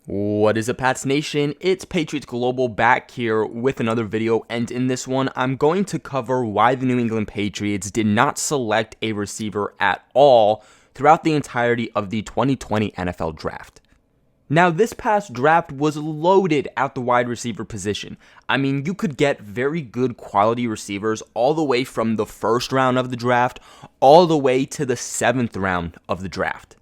What is up, Pats Nation? It's Patriots Global back here with another video, and in this one, I'm going to cover why the New England Patriots did not select a receiver at all throughout the entirety of the 2020 NFL Draft. Now, this past draft was loaded at the wide receiver position. I mean, you could get very good quality receivers all the way from the first round of the draft all the way to the 7th round of the draft.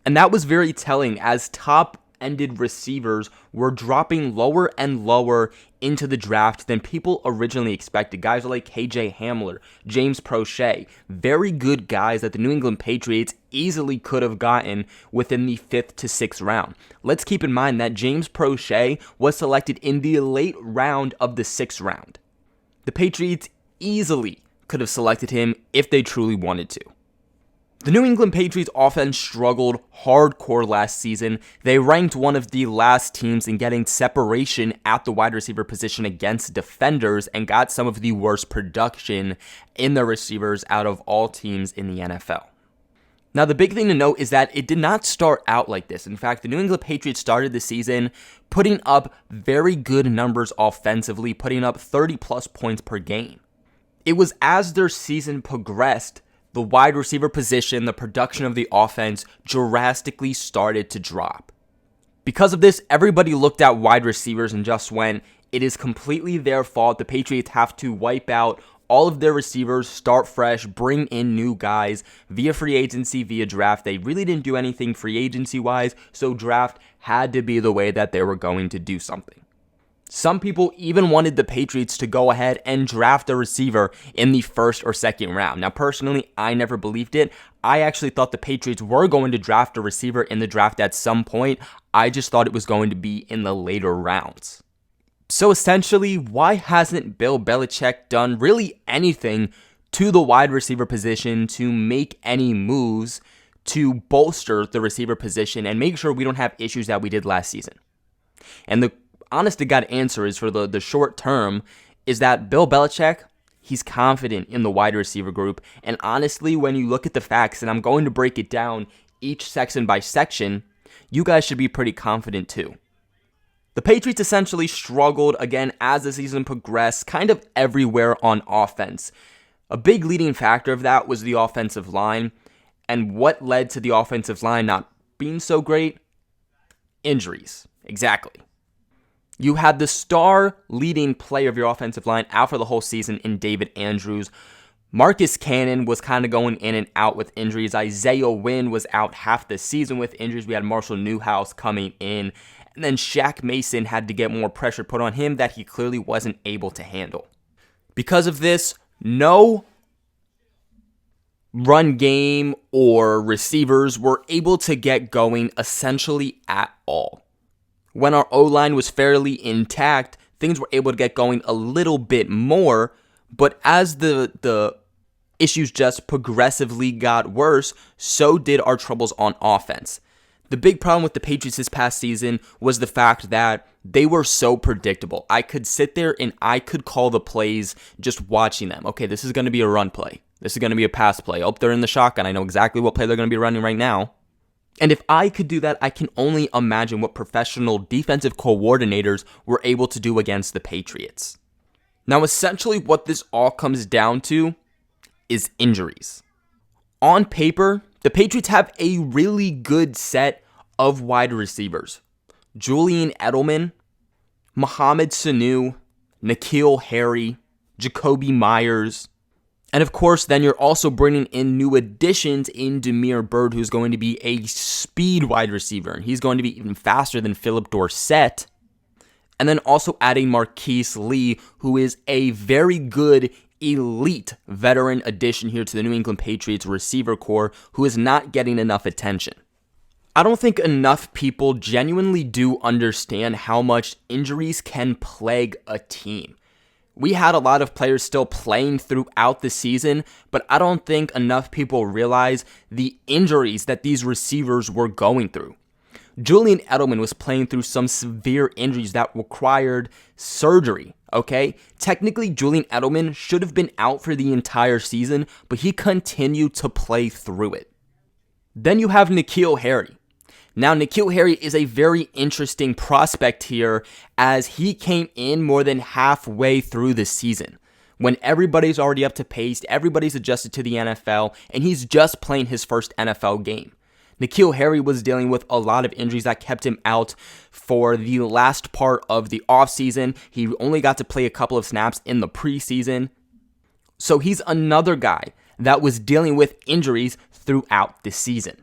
And that was very telling as top-ended receivers were dropping lower and lower into the draft than people originally expected. Guys like KJ Hamler, James Prochet, very good guys that the New England Patriots easily could have gotten within the 5th to 6th round. Let's keep in mind that James Prochet was selected in the late round of the 6th round. The Patriots easily could have selected him if they truly wanted to. The New England Patriots offense struggled hardcore last season. They ranked one of the last teams in getting separation at the wide receiver position against defenders and got some of the worst production in the receivers out of all teams in the NFL. Now, the big thing to note is that it did not start out like this. In fact, the New England Patriots started the season putting up very good numbers offensively, putting up 30-plus points per game. It was as their season progressed, the wide receiver position, the production of the offense drastically started to drop. Because of this, everybody looked at wide receivers and just went, it is completely their fault. The Patriots have to wipe out all of their receivers, start fresh, bring in new guys via free agency, via draft. They really didn't do anything free agency-wise, so draft had to be the way that they were going to do something. Some people even wanted the Patriots to go ahead and draft a receiver in the 1st or 2nd round. Now, personally, I never believed it. I actually thought the Patriots were going to draft a receiver in the draft at some point. I just thought it was going to be in the later rounds. So essentially, why hasn't Bill Belichick done really anything to the wide receiver position to make any moves to bolster the receiver position and make sure we don't have issues that we did last season? And the honest to God answer is for the short term is that Bill Belichick, he's confident in the wide receiver group. And honestly, when you look at the facts, and I'm going to break it down each section by section, you guys should be pretty confident too. The Patriots essentially struggled again as the season progressed, kind of everywhere on offense. A big leading factor of that was the offensive line. And what led to the offensive line not being so great? Injuries. Exactly. You had the star leading player of your offensive line out for the whole season in David Andrews. Marcus Cannon was kind of going in and out with injuries. Isaiah Wynn was out half the season with injuries. We had Marshall Newhouse coming in. And then Shaq Mason had to get more pressure put on him that he clearly wasn't able to handle. Because of this, no run game or receivers were able to get going essentially at all. When our O-line was fairly intact, things were able to get going a little bit more, but as the issues just progressively got worse, so did our troubles on offense. The big problem with the Patriots this past season was the fact that they were so predictable. I could sit there and I could call the plays just watching them. Okay, this is going to be a run play. This is going to be a pass play. Oh, they're in the shotgun. I know exactly what play they're going to be running right now. And if I could do that, I can only imagine what professional defensive coordinators were able to do against the Patriots. Now, essentially what this all comes down to is injuries. On paper, the Patriots have a really good set of wide receivers. Julian Edelman, Mohamed Sanu, N'Keal Harry, Jacoby Myers. And of course, then you're also bringing in new additions in Damiere Byrd, who's going to be a speed wide receiver. And he's going to be even faster than Philip Dorsett. And then also adding Marquise Lee, who is a very good elite veteran addition here to the New England Patriots receiver core, who is not getting enough attention. I don't think enough people genuinely do understand how much injuries can plague a team. We had a lot of players still playing throughout the season, but I don't think enough people realize the injuries that these receivers were going through. Julian Edelman was playing through some severe injuries that required surgery, okay? Technically, Julian Edelman should have been out for the entire season, but he continued to play through it. Then you have N'Keal Harry. Now, N'Keal Harry is a very interesting prospect here as he came in more than halfway through the season when everybody's already up to pace, everybody's adjusted to the NFL, and he's just playing his first NFL game. N'Keal Harry was dealing with a lot of injuries that kept him out for the last part of the offseason. He only got to play a couple of snaps in the preseason. So he's another guy that was dealing with injuries throughout the season.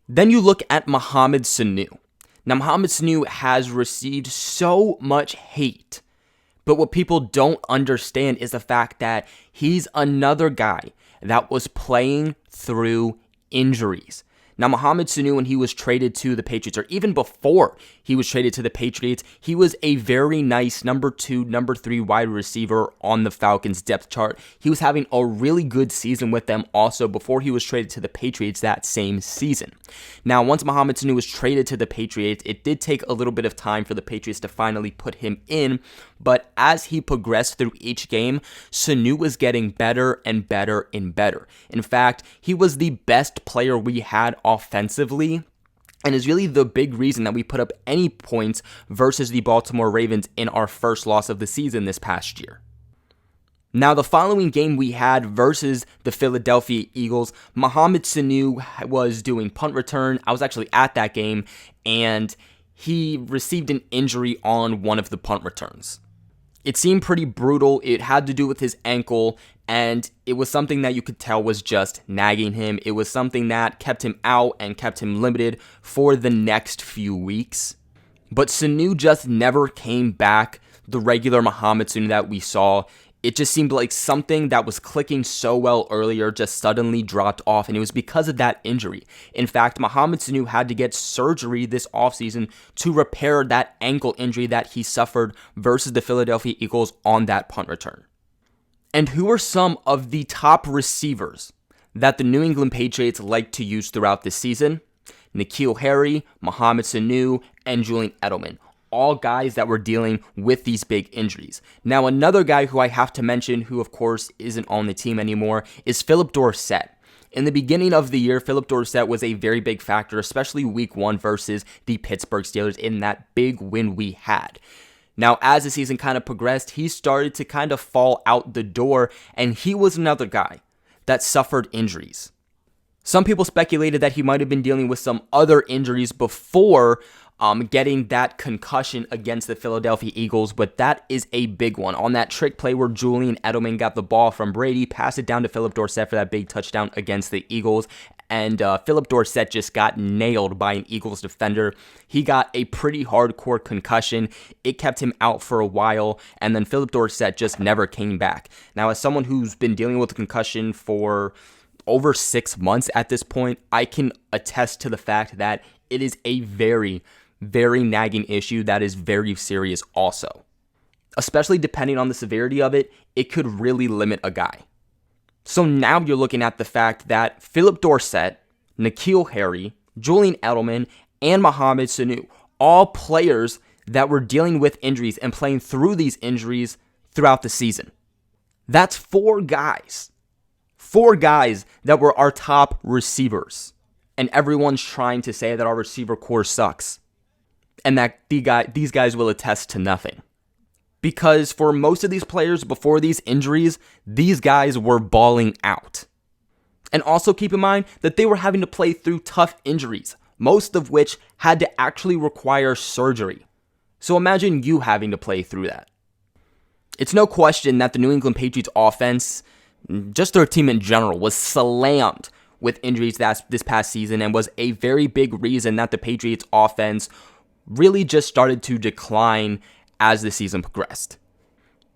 Then you look at Mohamed Sanu. Now, Mohamed Sanu has received so much hate, but what people don't understand is the fact that he's another guy that was playing through injuries. Now, Mohamed Sanu, when he was traded to the Patriots, or even before he was traded to the Patriots, he was a very nice number 2, number 3 wide receiver on the Falcons depth chart. He was having a really good season with them also before he was traded to the Patriots that same season. Now, once Mohamed Sanu was traded to the Patriots, it did take a little bit of time for the Patriots to finally put him in, but as he progressed through each game, Sanu was getting better and better and better. In fact, he was the best player we had offensively, and is really the big reason that we put up any points versus the Baltimore Ravens in our first loss of the season this past year. Now, the following game we had versus the Philadelphia Eagles, Mohamed Sanu was doing punt return. I was actually at that game, and he received an injury on one of the punt returns. It seemed pretty brutal. It had to do with his ankle, and it was something that you could tell was just nagging him. It was something that kept him out and kept him limited for the next few weeks. But Sanu just never came back the regular Mohamed Sanu that we saw. It just seemed like something that was clicking so well earlier just suddenly dropped off, and it was because of that injury. In fact, Mohamed Sanu had to get surgery this offseason to repair that ankle injury that he suffered versus the Philadelphia Eagles on that punt return. And who are some of the top receivers that the New England Patriots like to use throughout this season? N'Keal Harry, Mohamed Sanu, and Julian Edelman. All guys that were dealing with these big injuries. Now, another guy who I have to mention, who of course isn't on the team anymore, is Philip Dorsett. In the beginning of the year, Philip Dorsett was a very big factor, especially week 1 versus the Pittsburgh Steelers in that big win we had. Now, as the season kind of progressed, he started to kind of fall out the door, and he was another guy that suffered injuries. Some people speculated that he might have been dealing with some other injuries before getting that concussion against the Philadelphia Eagles, but that is a big one. On that trick play where Julian Edelman got the ball from Brady, passed it down to Philip Dorsett for that big touchdown against the Eagles, and Philip Dorsett just got nailed by an Eagles defender. He got a pretty hardcore concussion. It kept him out for a while, and then Philip Dorsett just never came back. Now, as someone who's been dealing with a concussion for over 6 months at this point, I can attest to the fact that it is a very nagging issue that is very serious also. Especially depending on the severity of it, it could really limit a guy. So now you're looking at the fact that Philip Dorsett, N'Keal Harry, Julian Edelman, and Mohamed Sanu, all players that were dealing with injuries and playing through these injuries throughout the season. That's 4 guys. 4 guys that were our top receivers. And everyone's trying to say that our receiver core sucks. And that these guys will attest to nothing. Because for most of these players before these injuries, these guys were balling out. And also keep in mind that they were having to play through tough injuries, most of which had to actually require surgery. So imagine you having to play through that. It's no question that the New England Patriots offense, just their team in general, was slammed with injuries this past season and was a very big reason that the Patriots offense really just started to decline as the season progressed.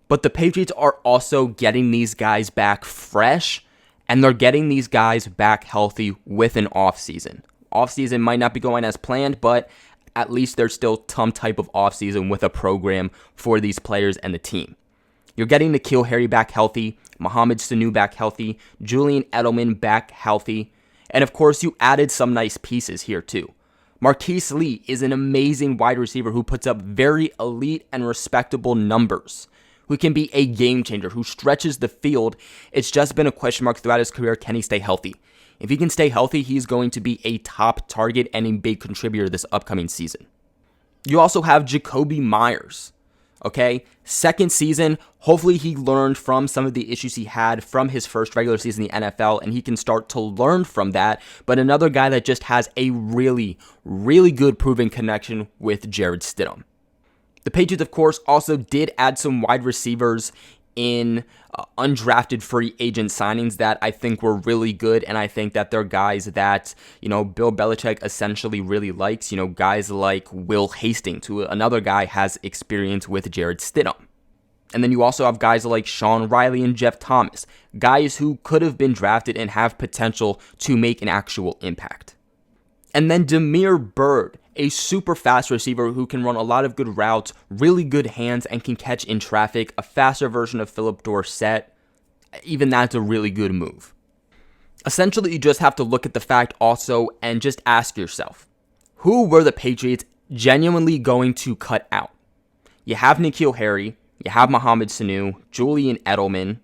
But the Patriots are also getting these guys back fresh, and they're getting these guys back healthy with an offseason. Offseason might not be going as planned, but at least there's still some type of offseason with a program for these players and the team. You're getting N'Keal Harry back healthy, Mohamed Sanu back healthy, Julian Edelman back healthy, and of course you added some nice pieces here too. Marquise Lee is an amazing wide receiver who puts up very elite and respectable numbers, who can be a game changer, who stretches the field. It's just been a question mark throughout his career. Can he stay healthy? If he can stay healthy, he's going to be a top target and a big contributor this upcoming season. You also have Jakobi Meyers, okay? Second season, hopefully he learned from some of the issues he had from his first regular season in the NFL, and he can start to learn from that. But another guy that just has a really, really good proven connection with Jarrett Stidham. The Patriots, of course, also did add some wide receivers in undrafted free agent signings that I think were really good, and I think that they're guys that, Bill Belichick essentially really likes, guys like Will Hastings, who another guy has experience with Jarrett Stidham. And then you also have guys like Sean Riley and Jeff Thomas, guys who could have been drafted and have potential to make an actual impact. And then Damiere Byrd, a super fast receiver who can run a lot of good routes, really good hands, and can catch in traffic, a faster version of Philip Dorsett. Even that's a really good move. Essentially, you just have to look at the fact also and just ask yourself, who were the Patriots genuinely going to cut out? You have N'Keal Harry, you have Mohamed Sanu, Julian Edelman,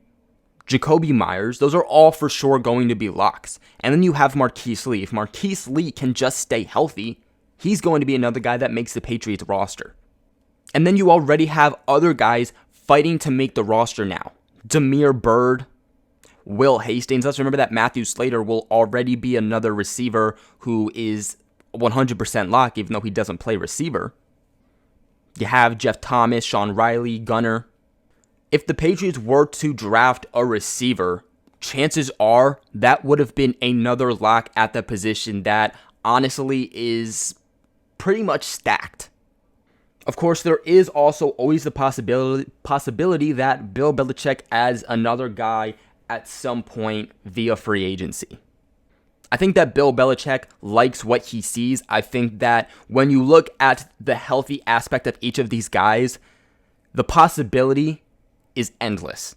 Jakobi Meyers. Those are all for sure going to be locks. And then you have Marquise Lee. If Marquise Lee can just stay healthy, he's going to be another guy that makes the Patriots roster. And then you already have other guys fighting to make the roster now. Damiere Byrd, Will Hastings. Let's remember that Matthew Slater will already be another receiver who is 100% lock, even though he doesn't play receiver. You have Jeff Thomas, Sean Riley, Gunner. If the Patriots were to draft a receiver, chances are that would have been another lock at the position that honestly is pretty much stacked. Of course, there is also always the possibility that Bill Belichick adds another guy at some point via free agency. I think that Bill Belichick likes what he sees. I think that when you look at the healthy aspect of each of these guys, the possibility is endless.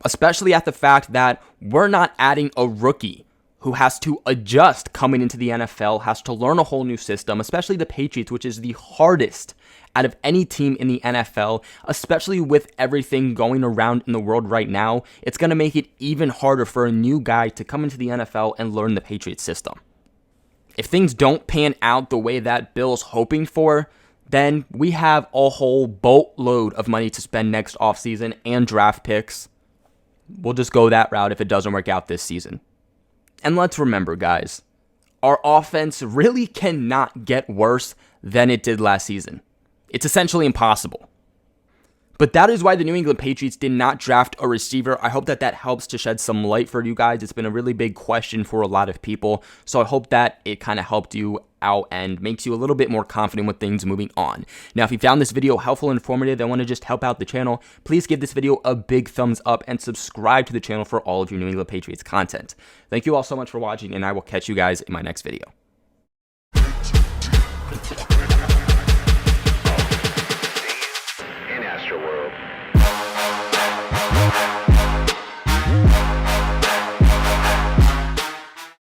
Especially at the fact that we're not adding a rookie who has to adjust coming into the NFL, has to learn a whole new system, especially the Patriots, which is the hardest out of any team in the NFL, especially with everything going around in the world right now. It's going to make it even harder for a new guy to come into the NFL and learn the Patriots system. If things don't pan out the way that Bill's hoping for, then we have a whole boatload of money to spend next offseason and draft picks. We'll just go that route if it doesn't work out this season. And let's remember, guys, our offense really cannot get worse than it did last season. It's essentially impossible. But that is why the New England Patriots did not draft a receiver. I hope that that helps to shed some light for you guys. It's been a really big question for a lot of people. So I hope that it kind of helped you out and makes you a little bit more confident with things moving on. Now, if you found this video helpful and informative and want to just help out the channel, please give this video a big thumbs up and subscribe to the channel for all of your New England Patriots content. Thank you all so much for watching, and I will catch you guys in my next video.